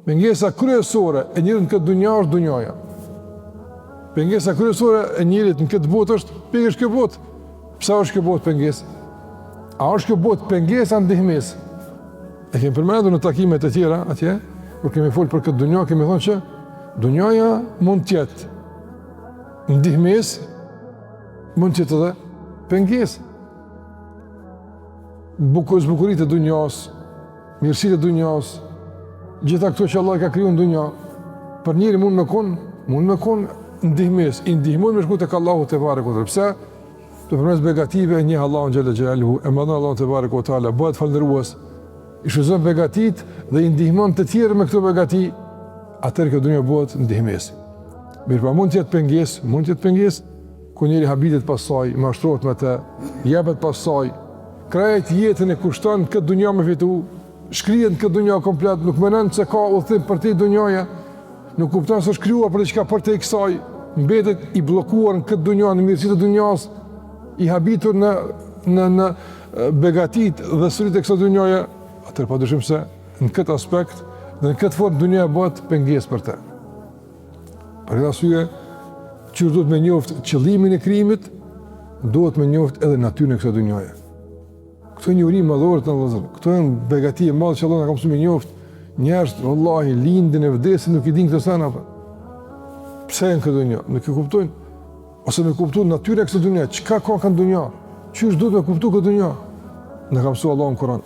Pengesa kryesore e njerit në këtë dunja është dunjaja. Pengesa kryesore e njerit në këtë botë është pikërisht kjo botë. Pse është kjo botë pengesë? A është kjo botë pengesa ndihmës? E kemi përmendur në takimet e tjera atje, kur kemi folur për këtë dunja, kemi thënë që dunjaja mund të jetë ndihmës, mund të jetë edhe pengesë. Zbukuritë e dunjas, mirësitë e dunjas, gjitha këto që Allah ka kriju në dunja, për njëri mund me konë ndihmës, i ndihmon me shku tek Allahu te barekuhu. Pse? Të përmes begative e njeh Allahun xhalla xhelaluhu, e madhon Allahun te barekuhu teala, bëhet falëndërues, i shfrytëzon begatit dhe i ndihmon të tjerë me këto begati, atëherë kjo dunja bëhet ndihmës. Mirë, pa mund të jetë pengesë, ku njëri habitet pas saj, mashtrohet me të, jepet pas saj, krejt jetën e kushton këtë dunja me fitu, shkrihet në këtë dunja komplet, nuk mendon se ka udhtim për të dunjaja, nuk kupton se është krijuar për diçka për të kësaj, mbetet i bllokuar në këtë dunja, në mirësitë e dunjas, i habitur në begatit dhe sërit e kësaj dunjaje, atëherë padyshim se në këtë aspekt dhe në këtë formë dunja bëhet pengesë për të. Për këtë arsye, që duhet me njoft qëllimin e krijimit, duhet me njoft edhe natyrën e kësaj dunjaje. Këto janë njëri madhore të Allahut. Këto janë begati e madhe që Allah na ka mësuar me njoft. Njerëz vallahi lindin e vdesin nuk i din këto sana. Pse në këtë dunjë? Nuk e kuptojnë. Ose nuk kuptojnë natyrën e kësaj dunje. Çka ka në dunjë? Çish duhet me kuptu këtë dunjë? Na ka mësuar Allahu në Kur'an.